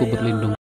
aku berlindung.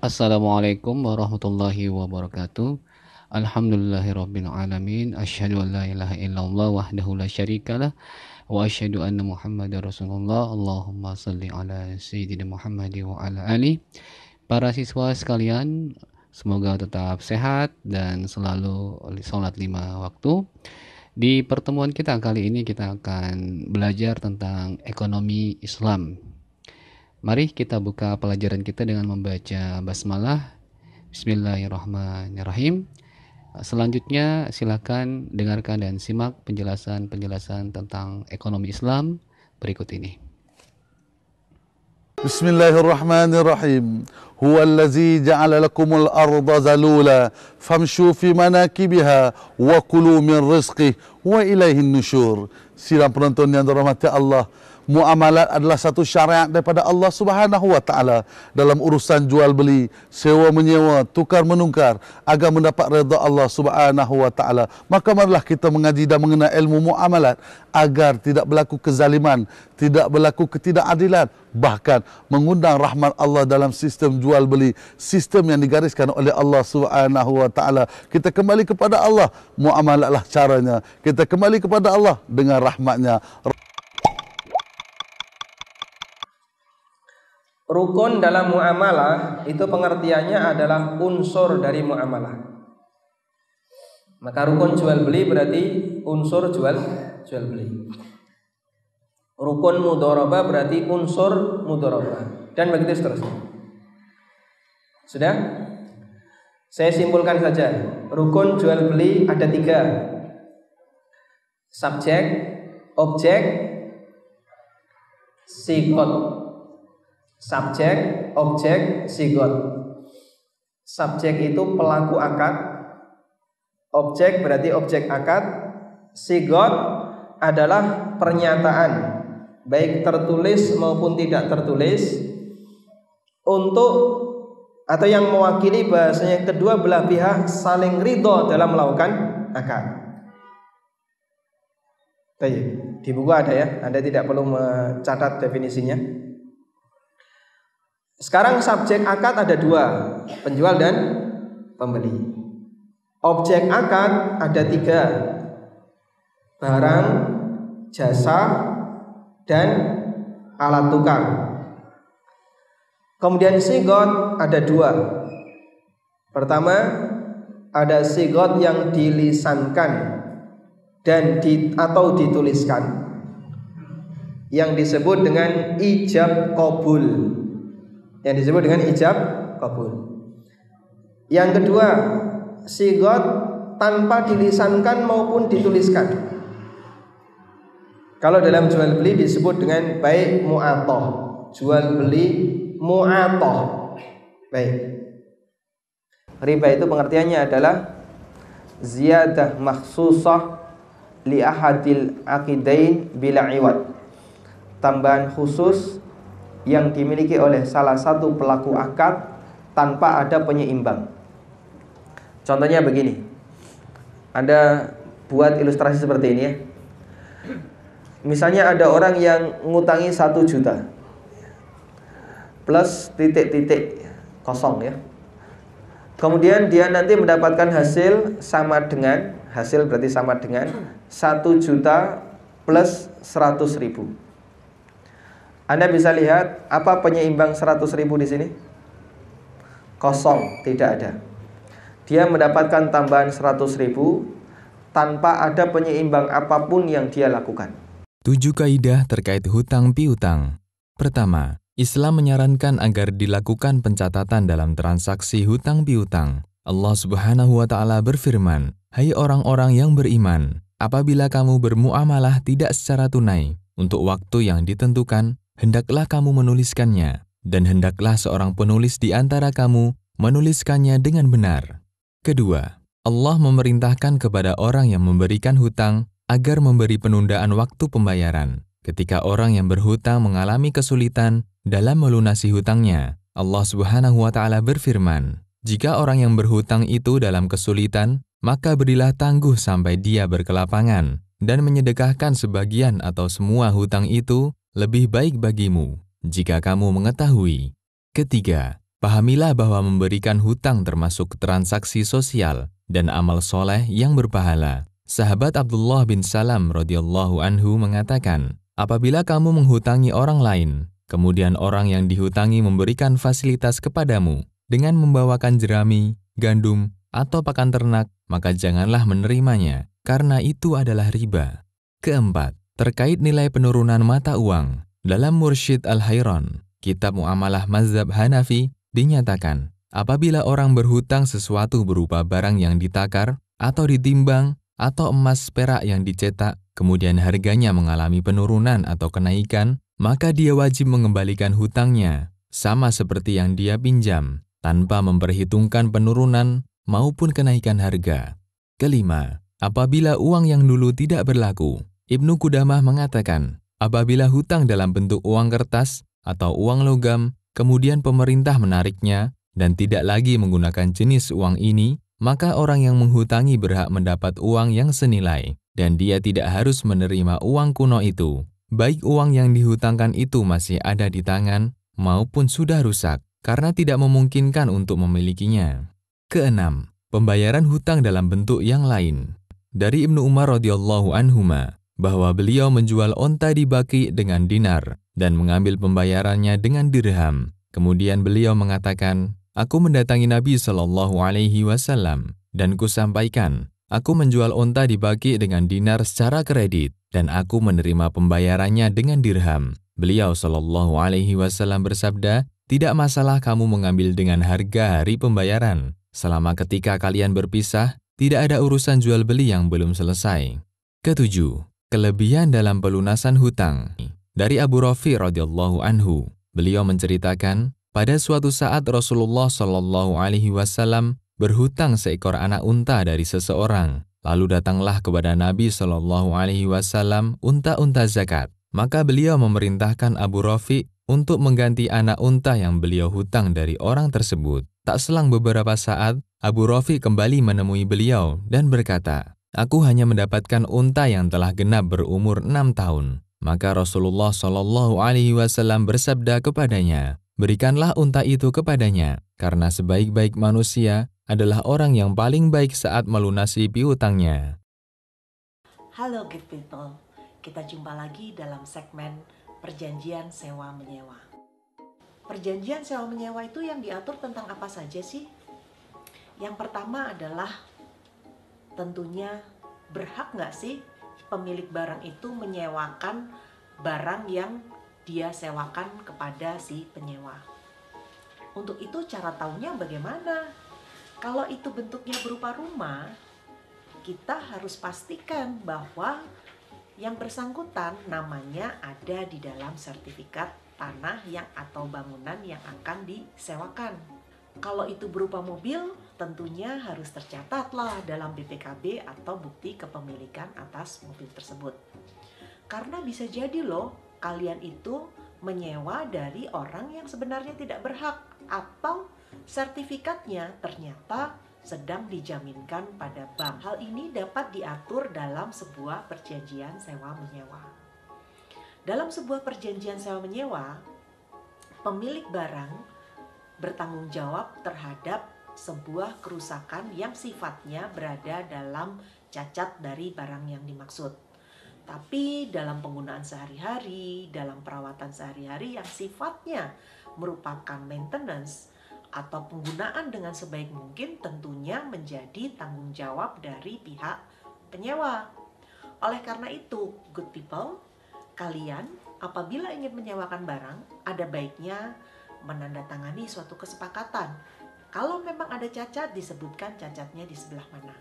Assalamualaikum warahmatullahi wabarakatuh. Alhamdulillahirabbil alamin. Asyhadu an la ilaha illallah wahdahu la syarikalah wa asyhadu anna Muhammadar Rasulullah. Allahumma shalli ala sayyidina Muhammad wa ala ali. Para siswa sekalian, semoga tetap sehat dan selalu sholat 5 waktu. Di pertemuan kita kali ini kita akan belajar tentang ekonomi Islam. Mari kita buka pelajaran kita dengan membaca basmalah. Bismillahirrahmanirrahim. Selanjutnya silakan dengarkan dan simak penjelasan-penjelasan tentang ekonomi Islam berikut ini. Bismillahirrahmanirrahim. Huwallazi ja'ala lakumul arda zalula famshu fi manakibiha wa kulu min rizqih wa ilaihin nusyur. Sidang penonton yang dirahmati Allah, muamalat adalah satu syariat daripada Allah Subhanahu wa taala dalam urusan jual beli, sewa menyewa, tukar menukar agar mendapat redha Allah Subhanahu wa taala. Maka marilah kita mengaji dan mengenal ilmu muamalat agar tidak berlaku kezaliman, tidak berlaku ketidakadilan, bahkan mengundang rahmat Allah dalam sistem jual beli, sistem yang digariskan oleh Allah Subhanahu wa taala. Kita kembali kepada Allah, muamalatlah caranya. Kita kembali kepada Allah dengan rahmatnya. Rukun dalam muamalah itu pengertiannya adalah unsur dari muamalah. Maka rukun jual beli berarti unsur jual beli. Rukun mudharabah berarti unsur mudharabah, dan begitu seterusnya. Sudah? Saya simpulkan saja. Rukun jual beli ada 3. Subjek, objek, sigot. Subjek, objek, sigot. Subjek itu pelaku akad, objek berarti objek akad, sigot adalah pernyataan baik tertulis maupun tidak tertulis untuk atau yang mewakili bahasanya kedua belah pihak saling ridho dalam melakukan akad. Di buku ada ya, Anda tidak perlu mencatat definisinya. Sekarang subjek akad ada 2, penjual dan pembeli. Objek akad ada 3, barang, jasa, dan alat tukar. Kemudian sigot ada 2. Pertama, ada sigot yang dilisankan dan atau dituliskan, yang disebut dengan ijab qabul. Yang disebut dengan ijab qabul. Yang kedua, sigot tanpa dilisankan maupun dituliskan. Kalau dalam jual beli disebut dengan baik mu'atoh, jual beli mu'atoh. Baik. Riba itu pengertiannya adalah ziyadah makhsusah li ahadil aqidain bila iwad. Tambahan khusus yang dimiliki oleh salah satu pelaku akad tanpa ada penyeimbang. Contohnya begini, Anda buat ilustrasi seperti ini ya. Misalnya ada orang yang ngutangi 1 juta plus titik-titik kosong ya. Kemudian dia nanti mendapatkan hasil sama dengan, hasil berarti sama dengan 1 juta plus 100.000. Anda bisa lihat apa penyeimbang 100.000 di sini? Kosong, tidak ada. dia mendapatkan tambahan 100.000 tanpa ada penyeimbang apapun yang dia lakukan. 7 kaidah terkait hutang piutang. Pertama, Islam menyarankan agar dilakukan pencatatan dalam transaksi hutang piutang. Allah Subhanahu wa Ta'ala berfirman, "Hai orang-orang yang beriman, apabila kamu bermuamalah tidak secara tunai untuk waktu yang ditentukan, hendaklah kamu menuliskannya, dan hendaklah seorang penulis di antara kamu menuliskannya dengan benar." Kedua, Allah memerintahkan kepada orang yang memberikan hutang agar memberi penundaan waktu pembayaran. Ketika orang yang berhutang mengalami kesulitan dalam melunasi hutangnya, Allah Subhanahu wa Ta'ala berfirman, "Jika orang yang berhutang itu dalam kesulitan, maka berilah tangguh sampai dia berkelapangan dan menyedekahkan sebagian atau semua hutang itu lebih baik bagimu, jika kamu mengetahui." Ketiga, pahamilah bahwa memberikan hutang termasuk transaksi sosial dan amal soleh yang berpahala. Sahabat Abdullah bin Salam radhiyallahu anhu mengatakan, apabila kamu menghutangi orang lain, kemudian orang yang dihutangi memberikan fasilitas kepadamu dengan membawakan jerami, gandum, atau pakan ternak, maka janganlah menerimanya, karena itu adalah riba. Keempat, terkait nilai penurunan mata uang, dalam Mursyid Al-Hayran, kitab muamalah mazhab Hanafi, dinyatakan, apabila orang berhutang sesuatu berupa barang yang ditakar atau ditimbang atau emas perak yang dicetak, kemudian harganya mengalami penurunan atau kenaikan, maka dia wajib mengembalikan hutangnya, sama seperti yang dia pinjam, tanpa memperhitungkan penurunan maupun kenaikan harga. Kelima, apabila uang yang dulu tidak berlaku, Ibnu Qudamah mengatakan, apabila hutang dalam bentuk uang kertas atau uang logam, kemudian pemerintah menariknya dan tidak lagi menggunakan jenis uang ini, maka orang yang menghutangi berhak mendapat uang yang senilai, dan dia tidak harus menerima uang kuno itu, baik uang yang dihutangkan itu masih ada di tangan maupun sudah rusak, karena tidak memungkinkan untuk memilikinya. Keenam, pembayaran hutang dalam bentuk yang lain. Dari Ibnu Umar radhiyallahu anhuma, bahwa beliau menjual onta di Baqi dengan dinar dan mengambil pembayarannya dengan dirham. Kemudian beliau mengatakan, "Aku mendatangi Nabi Shallallahu Alaihi Wasallam dan kusampaikan, aku menjual onta di Baqi dengan dinar secara kredit dan aku menerima pembayarannya dengan dirham." Beliau Shallallahu Alaihi Wasallam bersabda, "Tidak masalah kamu mengambil dengan harga hari pembayaran. Selama ketika kalian berpisah, tidak ada urusan jual beli yang belum selesai." Ketujuh, kelebihan dalam pelunasan hutang. Dari Abu Rafi radhiyallahu anhu, beliau menceritakan, pada suatu saat Rasulullah Shallallahu Alaihi Wasallam berhutang seekor anak unta dari seseorang. Lalu datanglah kepada Nabi Shallallahu Alaihi Wasallam unta-unta zakat. Maka beliau memerintahkan Abu Rafi untuk mengganti anak unta yang beliau hutang dari orang tersebut. Tak selang beberapa saat, Abu Rafi kembali menemui beliau dan berkata, "Aku hanya mendapatkan unta yang telah genap berumur 6 tahun. Maka Rasulullah Shallallahu Alaihi Wasallam bersabda kepadanya, "Berikanlah unta itu kepadanya, karena sebaik-baik manusia adalah orang yang paling baik saat melunasi piutangnya." Halo good people, kita jumpa lagi dalam segmen perjanjian sewa-menyewa. Perjanjian sewa-menyewa itu yang diatur tentang apa saja sih? Yang pertama adalah tentunya berhak nggak sih pemilik barang itu menyewakan barang yang dia sewakan kepada si penyewa. Untuk itu cara tahunya bagaimana? Kalau itu bentuknya berupa rumah, kita harus pastikan bahwa yang bersangkutan namanya ada di dalam sertifikat tanah yang atau bangunan yang akan disewakan. Kalau itu berupa mobil, tentunya harus tercatatlah dalam BPKB atau bukti kepemilikan atas mobil tersebut. Karena bisa jadi loh, kalian itu menyewa dari orang yang sebenarnya tidak berhak, atau sertifikatnya ternyata sedang dijaminkan pada bank. Hal ini dapat diatur dalam sebuah perjanjian sewa-menyewa. Dalam sebuah perjanjian sewa-menyewa, pemilik barang bertanggung jawab terhadap sebuah kerusakan yang sifatnya berada dalam cacat dari barang yang dimaksud. Tapi dalam penggunaan sehari-hari, dalam perawatan sehari-hari yang sifatnya merupakan maintenance, atau penggunaan dengan sebaik mungkin tentunya menjadi tanggung jawab dari pihak penyewa. Oleh karena itu, good people, kalian apabila ingin menyewakan barang, ada baiknya menandatangani suatu kesepakatan. Kalau memang ada cacat, disebutkan cacatnya di sebelah mana.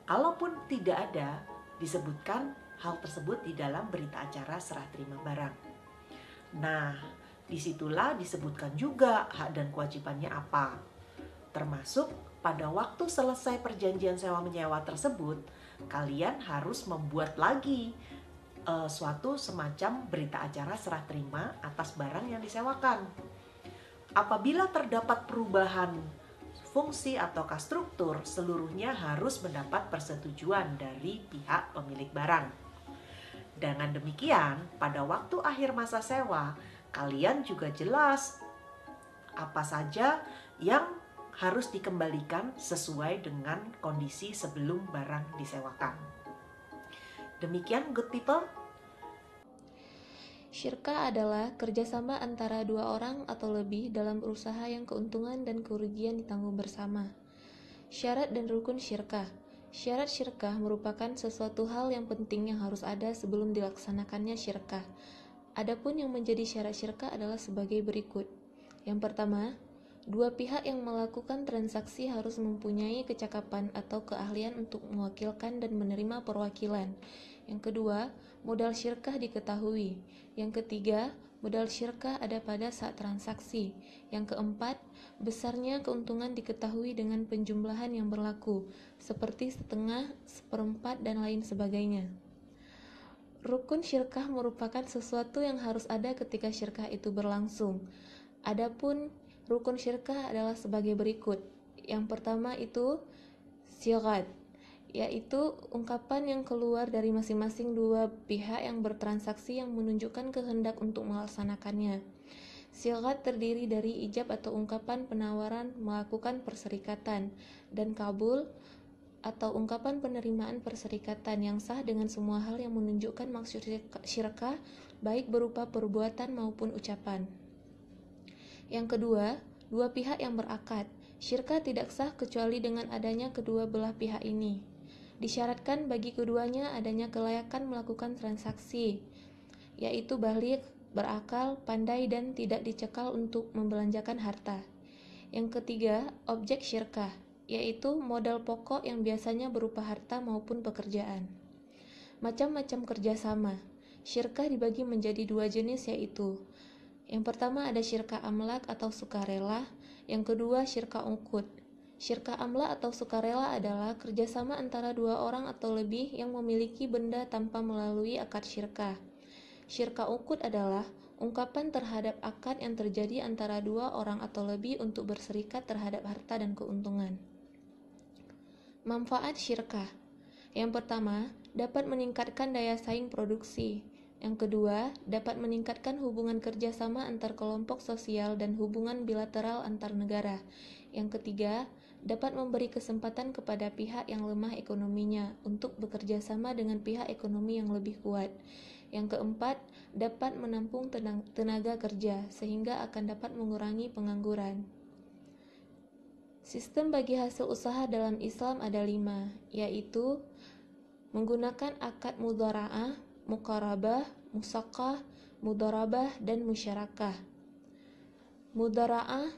Kalaupun tidak ada, disebutkan hal tersebut di dalam berita acara serah terima barang. Nah, disitulah disebutkan juga hak dan kewajibannya apa. Termasuk pada waktu selesai perjanjian sewa menyewa tersebut, kalian harus membuat lagi suatu semacam berita acara serah terima atas barang yang disewakan. Apabila terdapat perubahan fungsi atau struktur, seluruhnya harus mendapat persetujuan dari pihak pemilik barang. Dengan demikian, pada waktu akhir masa sewa, kalian juga jelas apa saja yang harus dikembalikan sesuai dengan kondisi sebelum barang disewakan. Demikian good people. Syirkah adalah kerjasama antara dua orang atau lebih dalam berusaha yang keuntungan dan kerugian ditanggung bersama. Syarat dan rukun syirkah. Syarat syirkah merupakan sesuatu hal yang penting yang harus ada sebelum dilaksanakannya syirkah. Adapun yang menjadi syarat syirkah adalah sebagai berikut. Yang pertama, dua pihak yang melakukan transaksi harus mempunyai kecakapan atau keahlian untuk mewakilkan dan menerima perwakilan. Yang kedua, modal syirkah diketahui. Yang ketiga, modal syirkah ada pada saat transaksi. Yang keempat, besarnya keuntungan diketahui dengan penjumlahan yang berlaku, seperti setengah, seperempat, dan lain sebagainya. Rukun syirkah merupakan sesuatu yang harus ada ketika syirkah itu berlangsung. Adapun rukun syirkah adalah sebagai berikut. Yang pertama itu sigat, yaitu ungkapan yang keluar dari masing-masing dua pihak yang bertransaksi yang menunjukkan kehendak untuk melaksanakannya. Sigat terdiri dari ijab atau ungkapan penawaran melakukan perserikatan, dan kabul atau ungkapan penerimaan perserikatan yang sah dengan semua hal yang menunjukkan maksud syirkah, baik berupa perbuatan maupun ucapan. Yang kedua, dua pihak yang berakad. Syirkah tidak sah kecuali dengan adanya kedua belah pihak ini. Disyaratkan bagi keduanya adanya kelayakan melakukan transaksi, yaitu balik, berakal, pandai, dan tidak dicekal untuk membelanjakan harta. Yang ketiga, objek syirkah, yaitu modal pokok yang biasanya berupa harta maupun pekerjaan. Macam-macam kerjasama. Syirkah dibagi menjadi dua jenis, yaitu yang pertama ada syirkah amlak atau sukarela, yang kedua syirkah uqud. Syirkah amlak atau sukarela adalah kerjasama antara dua orang atau lebih yang memiliki benda tanpa melalui akad syirkah. Syirkah uqud adalah ungkapan terhadap akad yang terjadi antara dua orang atau lebih untuk berserikat terhadap harta dan keuntungan. Manfaat syirkah. Yang pertama, dapat meningkatkan daya saing produksi. Yang kedua, dapat meningkatkan hubungan kerjasama antar kelompok sosial dan hubungan bilateral antar negara. Yang ketiga, dapat memberi kesempatan kepada pihak yang lemah ekonominya untuk bekerja sama dengan pihak ekonomi yang lebih kuat. Yang keempat, dapat menampung tenaga kerja sehingga akan dapat mengurangi pengangguran. Sistem bagi hasil usaha dalam Islam ada 5, yaitu menggunakan akad mudhara'ah, muqarabah, musaqah, mudharabah, dan musyarakah. Mudhara'ah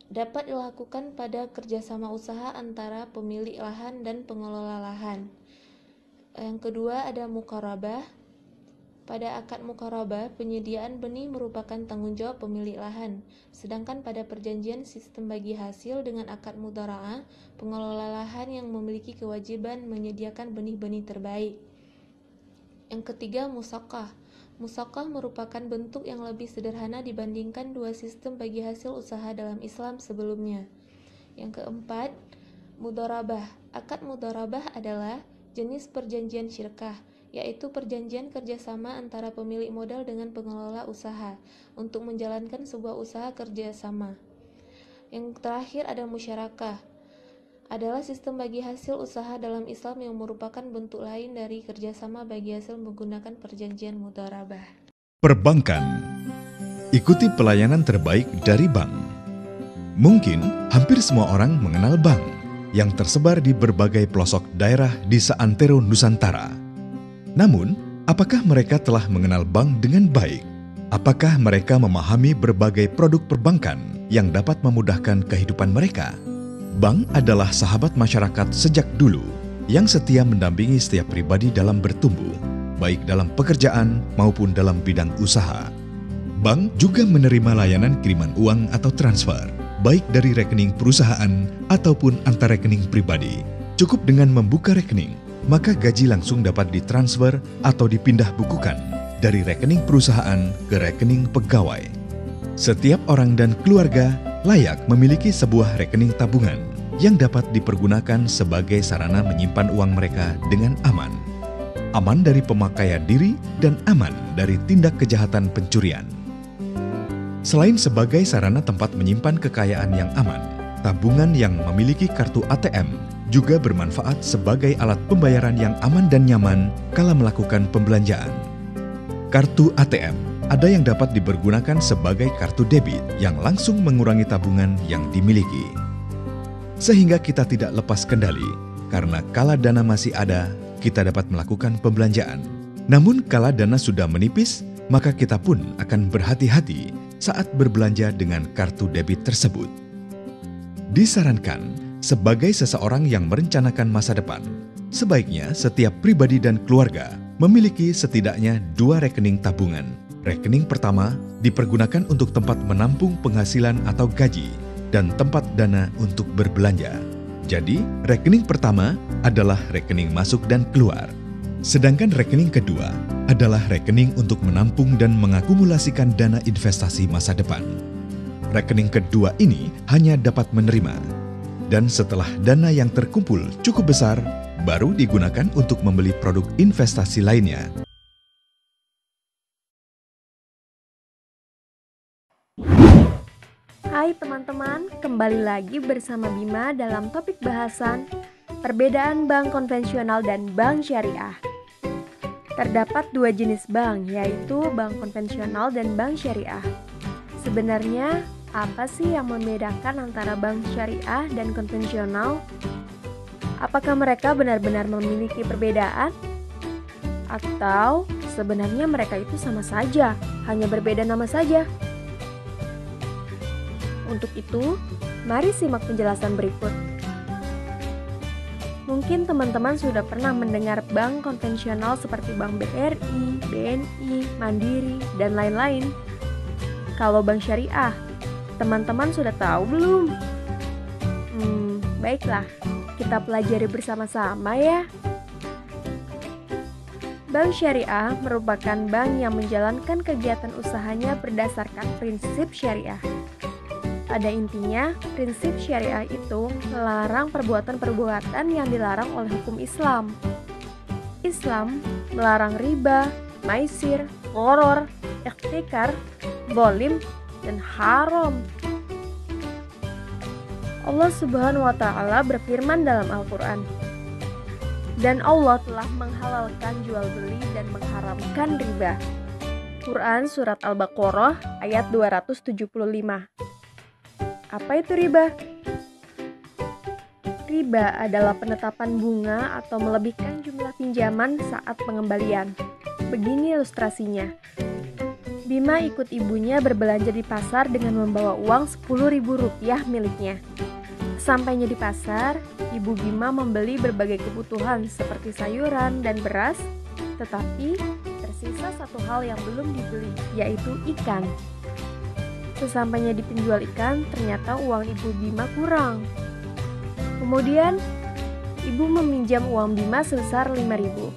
dapat dilakukan pada kerjasama usaha antara pemilik lahan dan pengelola lahan. Yang kedua ada muqarabah. Pada akad muqarabah, penyediaan benih merupakan tanggung jawab pemilik lahan, sedangkan pada perjanjian sistem bagi hasil dengan akad mudhara'ah, pengelola lahan yang memiliki kewajiban menyediakan benih-benih terbaik. Yang ketiga musaqah. Musaqah merupakan bentuk yang lebih sederhana dibandingkan dua sistem bagi hasil usaha dalam Islam sebelumnya. Yang keempat, mudharabah. Akad mudharabah adalah jenis perjanjian syirkah, yaitu perjanjian kerjasama antara pemilik modal dengan pengelola usaha untuk menjalankan sebuah usaha kerjasama. Yang terakhir ada musyarakah, adalah sistem bagi hasil usaha dalam Islam yang merupakan bentuk lain dari kerjasama bagi hasil menggunakan perjanjian mudharabah. Perbankan. Ikuti pelayanan terbaik dari bank. Mungkin hampir semua orang mengenal bank yang tersebar di berbagai pelosok daerah di seantero Nusantara. Namun, apakah mereka telah mengenal bank dengan baik? Apakah mereka memahami berbagai produk perbankan yang dapat memudahkan kehidupan mereka? Bank adalah sahabat masyarakat sejak dulu yang setia mendampingi setiap pribadi dalam bertumbuh, baik dalam pekerjaan maupun dalam bidang usaha. Bank juga menerima layanan kiriman uang atau transfer, baik dari rekening perusahaan ataupun antar rekening pribadi. Cukup dengan membuka rekening, maka gaji langsung dapat ditransfer atau dipindah bukukan dari rekening perusahaan ke rekening pegawai. Setiap orang dan keluarga layak memiliki sebuah rekening tabungan yang dapat dipergunakan sebagai sarana menyimpan uang mereka dengan aman. Aman dari pemakaian diri dan aman dari tindak kejahatan pencurian. Selain sebagai sarana tempat menyimpan kekayaan yang aman, tabungan yang memiliki kartu ATM juga bermanfaat sebagai alat pembayaran yang aman dan nyaman kala melakukan pembelanjaan. Kartu ATM ada yang dapat dipergunakan sebagai kartu debit yang langsung mengurangi tabungan yang dimiliki. Sehingga kita tidak lepas kendali, karena kala dana masih ada, kita dapat melakukan pembelanjaan. Namun kala dana sudah menipis, maka kita pun akan berhati-hati saat berbelanja dengan kartu debit tersebut. Disarankan, sebagai seseorang yang merencanakan masa depan, sebaiknya setiap pribadi dan keluarga memiliki setidaknya 2 rekening tabungan. Rekening pertama dipergunakan untuk tempat menampung penghasilan atau gaji dan tempat dana untuk berbelanja. Jadi, rekening pertama adalah rekening masuk dan keluar. Sedangkan rekening kedua adalah rekening untuk menampung dan mengakumulasikan dana investasi masa depan. Rekening kedua ini hanya dapat menerima. Dan setelah dana yang terkumpul cukup besar, baru digunakan untuk membeli produk investasi lainnya. Hai teman-teman, kembali lagi bersama Bima dalam topik bahasan perbedaan bank konvensional dan bank syariah. Terdapat 2 jenis bank, yaitu bank konvensional dan bank syariah. Sebenarnya, apa sih yang membedakan antara bank syariah dan konvensional? Apakah mereka benar-benar memiliki perbedaan? Atau sebenarnya mereka itu sama saja, hanya berbeda nama saja? Untuk itu, mari simak penjelasan berikut. Mungkin teman-teman sudah pernah mendengar bank konvensional seperti Bank BRI, BNI, Mandiri, dan lain-lain. Kalau bank syariah, teman-teman sudah tahu belum? Baiklah, kita pelajari bersama-sama ya. Bank syariah merupakan bank yang menjalankan kegiatan usahanya berdasarkan prinsip syariah. Pada intinya, prinsip syariah itu melarang perbuatan-perbuatan yang dilarang oleh hukum Islam. Islam melarang riba, maisir, gharar, ihtikar, zalim, dan haram. Allah Subhanahu wa Ta'ala berfirman dalam Al-Quran, dan Allah telah menghalalkan jual beli dan mengharamkan riba. Quran Surat Al-Baqarah ayat 275. Apa itu riba? Riba adalah penetapan bunga atau melebihkan jumlah pinjaman saat pengembalian. Begini ilustrasinya. Bima ikut ibunya berbelanja di pasar dengan membawa uang Rp10.000 miliknya. Sampainya di pasar, ibu Bima membeli berbagai kebutuhan seperti sayuran dan beras, tetapi tersisa satu hal yang belum dibeli, yaitu ikan. Sesampainya di penjual ikan, ternyata uang ibu Bima kurang. Kemudian, ibu meminjam uang Bima sebesar Rp5.000.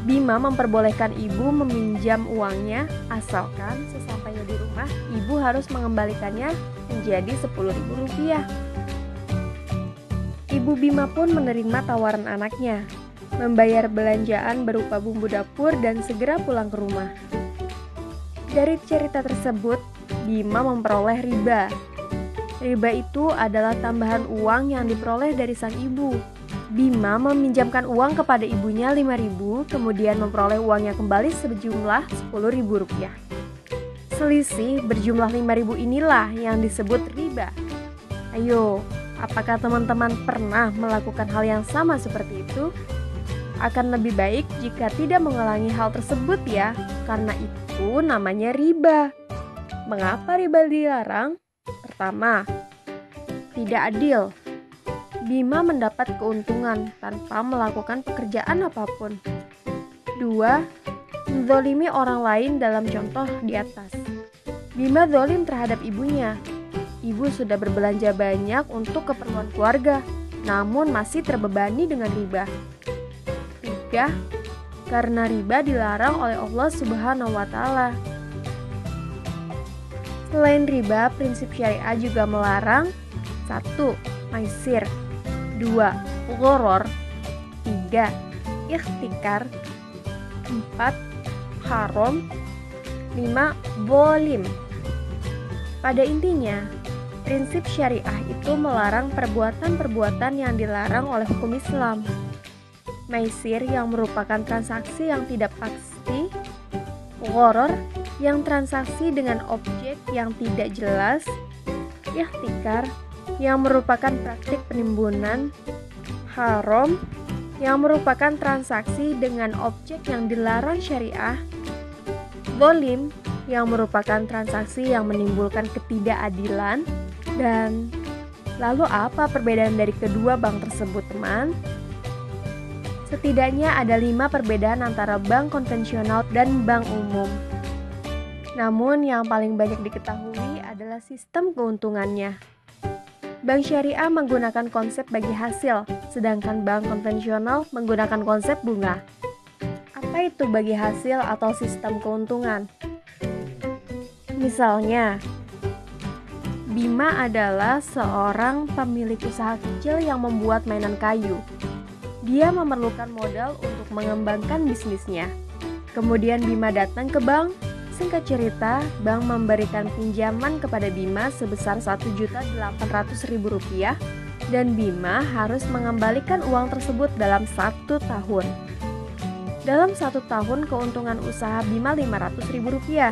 Bima memperbolehkan ibu meminjam uangnya, asalkan sesampainya di rumah, ibu harus mengembalikannya menjadi Rp10.000. Ibu Bima pun menerima tawaran anaknya, membayar belanjaan berupa bumbu dapur dan segera pulang ke rumah. Dari cerita tersebut, Bima memperoleh riba. Riba itu adalah tambahan uang yang diperoleh dari sang ibu. Bima meminjamkan uang kepada ibunya Rp5.000, kemudian memperoleh uangnya kembali sejumlah Rp10.000. Selisih berjumlah Rp5.000 inilah yang disebut riba. Ayo, apakah teman-teman pernah melakukan hal yang sama seperti itu? Akan lebih baik jika tidak mengulangi hal tersebut ya, karena itu namanya riba. Mengapa riba dilarang? Pertama, tidak adil. Bima mendapat keuntungan tanpa melakukan pekerjaan apapun. 2. Menzolimi orang lain dalam contoh di atas. Bima zolim terhadap ibunya. Ibu sudah berbelanja banyak untuk keperluan keluarga, namun masih terbebani dengan riba. 3. Karena riba dilarang oleh Allah Subhanahu wa Ta'ala. Selain riba, prinsip syariah juga melarang 1. Maisir, 2. Ghoror, 3. Ikhtikar, 4. Haram, 5. Bolim. Pada intinya, prinsip syariah itu melarang perbuatan-perbuatan yang dilarang oleh hukum Islam. Maisir yang merupakan transaksi yang tidak pasti, ghoror yang transaksi dengan objek yang tidak jelas, ikhtikar yang merupakan praktik penimbunan, haram yang merupakan transaksi dengan objek yang dilarang syariah, bolim yang merupakan transaksi yang menimbulkan ketidakadilan. Dan lalu apa perbedaan dari kedua bank tersebut, teman? Setidaknya ada 5 perbedaan antara bank konvensional dan bank umum. Namun yang paling banyak diketahui adalah sistem keuntungannya. Bank syariah menggunakan konsep bagi hasil, sedangkan bank konvensional menggunakan konsep bunga. Apa itu bagi hasil atau sistem keuntungan? Misalnya, Bima adalah seorang pemilik usaha kecil yang membuat mainan kayu. Dia memerlukan modal untuk mengembangkan bisnisnya. Kemudian Bima datang ke bank. Singkat cerita, bank memberikan pinjaman kepada Bima sebesar Rp1.800.000 dan Bima harus mengembalikan uang tersebut dalam 1 tahun. Dalam 1 tahun keuntungan usaha Bima Rp500.000.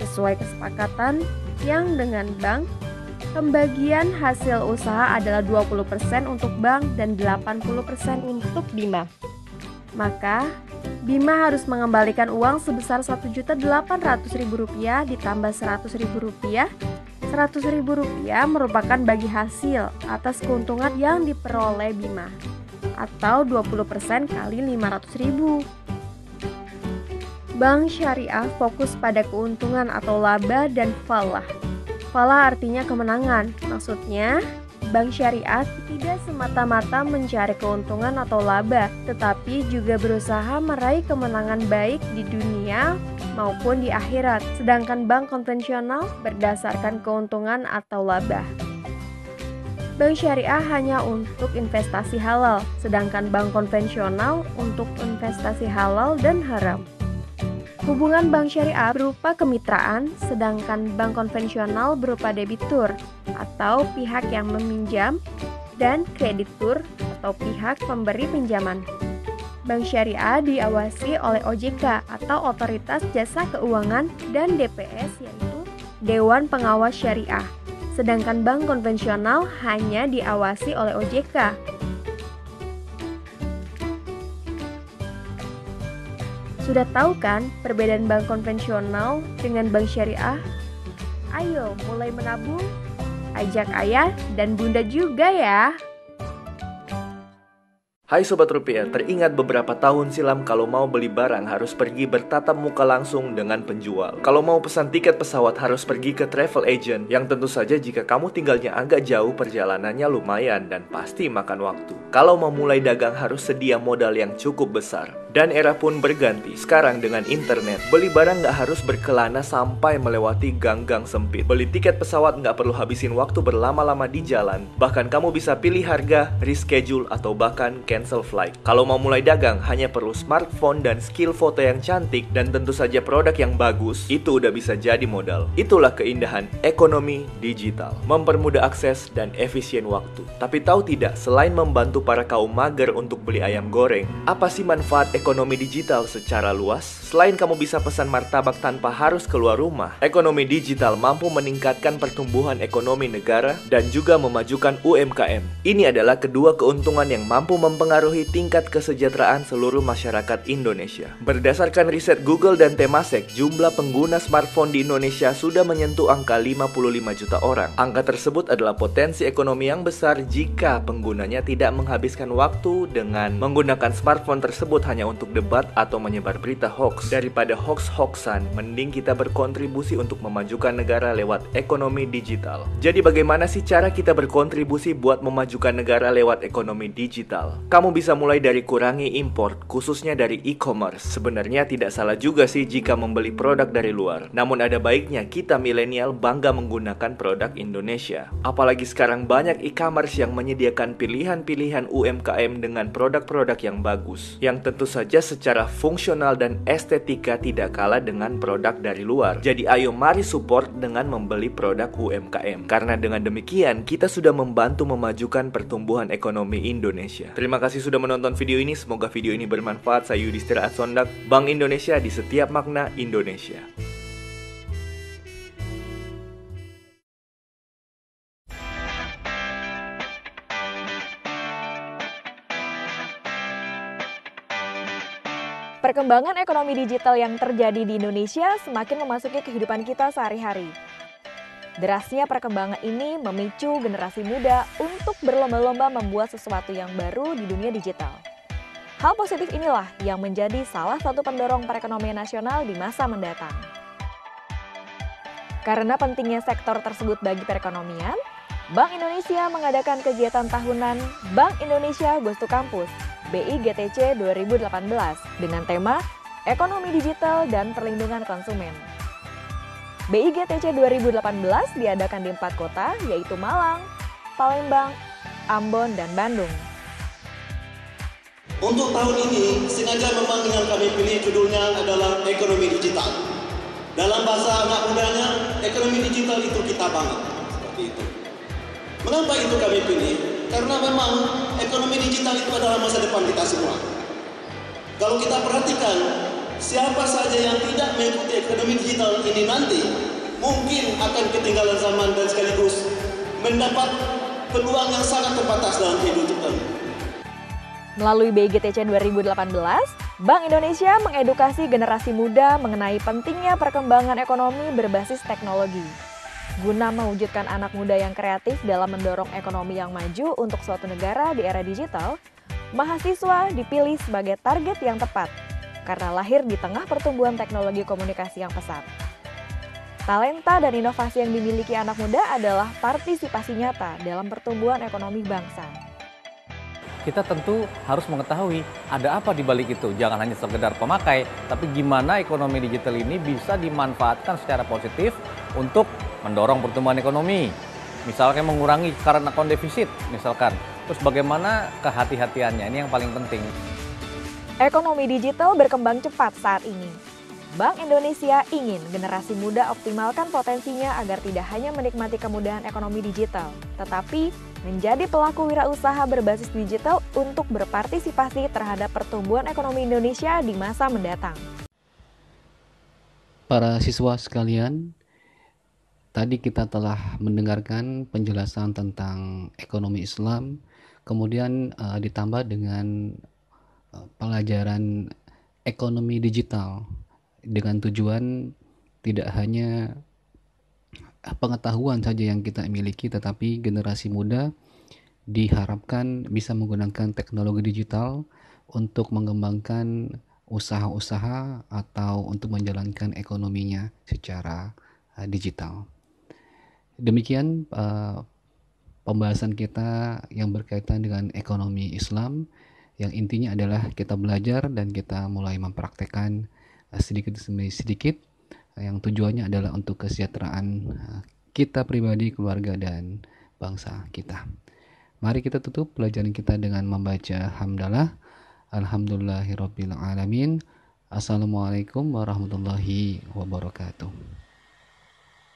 Sesuai kesepakatan yang dengan bank, pembagian hasil usaha adalah 20% untuk bank dan 80% untuk Bima. Maka, Bima harus mengembalikan uang sebesar Rp1.800.000 ditambah Rp100.000. Rp100.000 merupakan bagi hasil atas keuntungan yang diperoleh Bima, atau 20% kali Rp500.000. Bank syariah fokus pada keuntungan atau laba dan falah. Falah artinya kemenangan, maksudnya bank syariah tidak semata-mata mencari keuntungan atau laba, tetapi juga berusaha meraih kemenangan baik di dunia maupun di akhirat. Sedangkan bank konvensional berdasarkan keuntungan atau laba. Bank syariah hanya untuk investasi halal, sedangkan bank konvensional untuk investasi halal dan haram. Hubungan bank syariah berupa kemitraan, sedangkan bank konvensional berupa debitur atau pihak yang meminjam dan kreditur atau pihak pemberi pinjaman. Bank syariah diawasi oleh OJK atau Otoritas Jasa Keuangan dan DPS yaitu Dewan Pengawas Syariah. Sedangkan bank konvensional hanya diawasi oleh OJK. Sudah tahu kan perbedaan bank konvensional dengan bank syariah? Ayo mulai menabung, ajak ayah dan bunda juga ya. Hai Sobat Rupiah, teringat beberapa tahun silam kalau mau beli barang harus pergi bertatap muka langsung dengan penjual. Kalau mau pesan tiket pesawat harus pergi ke travel agent, yang tentu saja jika kamu tinggalnya agak jauh perjalanannya lumayan dan pasti makan waktu. Kalau mau mulai dagang harus sedia modal yang cukup besar. Dan era pun berganti, sekarang dengan internet, beli barang nggak harus berkelana sampai melewati gang-gang sempit. Beli tiket pesawat nggak perlu habisin waktu berlama-lama di jalan. Bahkan kamu bisa pilih harga, reschedule, atau bahkan cancel flight. Kalau mau mulai dagang, hanya perlu smartphone dan skill foto yang cantik, dan tentu saja produk yang bagus, itu udah bisa jadi modal. Itulah keindahan ekonomi digital, mempermudah akses dan efisien waktu. Tapi tahu tidak, selain membantu para kaum mager untuk beli ayam goreng, apa sih manfaat ekonomi digital secara luas, selain kamu bisa pesan martabak tanpa harus keluar rumah, ekonomi digital mampu meningkatkan pertumbuhan ekonomi negara dan juga memajukan UMKM. Ini adalah kedua keuntungan yang mampu mempengaruhi tingkat kesejahteraan seluruh masyarakat Indonesia. Berdasarkan riset Google dan Temasek, jumlah pengguna smartphone di Indonesia sudah menyentuh angka 55 juta orang. Angka tersebut adalah potensi ekonomi yang besar jika penggunanya tidak menghabiskan waktu dengan menggunakan smartphone tersebut hanya untuk debat atau menyebar berita hoax. Daripada hoax-hoaxan, mending kita berkontribusi untuk memajukan negara lewat ekonomi digital. Jadi bagaimana sih cara kita berkontribusi buat memajukan negara lewat ekonomi digital? Kamu bisa mulai dari kurangi import, khususnya dari e-commerce. Sebenarnya tidak salah juga sih jika membeli produk dari luar. Namun ada baiknya kita milenial bangga menggunakan produk Indonesia. Apalagi sekarang banyak e-commerce yang menyediakan pilihan-pilihan UMKM dengan produk-produk yang bagus, yang tentu saja secara fungsional dan estetika tidak kalah dengan produk dari luar. Jadi ayo mari support dengan membeli produk UMKM. Karena dengan demikian kita sudah membantu memajukan pertumbuhan ekonomi Indonesia. Terima kasih sudah menonton video ini, semoga video ini bermanfaat. Saya Yudhistira Atsondak, Bank Indonesia di setiap makna Indonesia. Perkembangan ekonomi digital yang terjadi di Indonesia semakin memasuki kehidupan kita sehari-hari. Derasnya perkembangan ini memicu generasi muda untuk berlomba-lomba membuat sesuatu yang baru di dunia digital. Hal positif inilah yang menjadi salah satu pendorong perekonomian nasional di masa mendatang. Karena pentingnya sektor tersebut bagi perekonomian, Bank Indonesia mengadakan kegiatan tahunan Bank Indonesia Goes to Campus BIGTC 2018 dengan tema Ekonomi Digital dan Perlindungan Konsumen. BIGTC 2018 diadakan di 4 kota, yaitu Malang, Palembang, Ambon, dan Bandung. Untuk tahun ini, sengaja memang yang kami pilih judulnya adalah Ekonomi Digital. Dalam bahasa anak mudanya, ekonomi digital itu kita banget. Seperti itu. Mengapa itu kami pilih? Karena memang ekonomi digital itu adalah masa depan kita semua. Kalau kita perhatikan, siapa saja yang tidak mengikuti ekonomi digital ini nanti, mungkin akan ketinggalan zaman dan sekaligus mendapat peluang yang sangat terbatas dalam kehidupan. Melalui BIGTC 2018, Bank Indonesia mengedukasi generasi muda mengenai pentingnya perkembangan ekonomi berbasis teknologi. Guna mewujudkan anak muda yang kreatif dalam mendorong ekonomi yang maju untuk suatu negara di era digital, mahasiswa dipilih sebagai target yang tepat karena lahir di tengah pertumbuhan teknologi komunikasi yang pesat. Talenta dan inovasi yang dimiliki anak muda adalah partisipasi nyata dalam pertumbuhan ekonomi bangsa. Kita tentu harus mengetahui ada apa di balik itu. Jangan hanya sekedar pemakai, tapi gimana ekonomi digital ini bisa dimanfaatkan secara positif untuk mendorong pertumbuhan ekonomi. Misalkan mengurangi current account deficit, misalkan. Terus bagaimana kehati-hatiannya, ini yang paling penting. Ekonomi digital berkembang cepat saat ini. Bank Indonesia ingin generasi muda optimalkan potensinya agar tidak hanya menikmati kemudahan ekonomi digital, tetapi menjadi pelaku wirausaha berbasis digital untuk berpartisipasi terhadap pertumbuhan ekonomi Indonesia di masa mendatang. Para siswa sekalian, tadi kita telah mendengarkan penjelasan tentang ekonomi Islam, kemudian ditambah dengan pelajaran ekonomi digital dengan tujuan tidak hanya pengetahuan saja yang kita miliki, tetapi generasi muda diharapkan bisa menggunakan teknologi digital untuk mengembangkan usaha-usaha atau untuk menjalankan ekonominya secara digital. Demikian pembahasan kita yang berkaitan dengan ekonomi Islam, yang intinya adalah kita belajar dan kita mulai mempraktekkan sedikit demi sedikit, yang tujuannya adalah untuk kesejahteraan kita pribadi, keluarga, dan bangsa kita. Mari kita tutup pelajaran kita dengan membaca hamdalah. Alhamdulillahirabbil alamin. Assalamualaikum warahmatullahi wabarakatuh.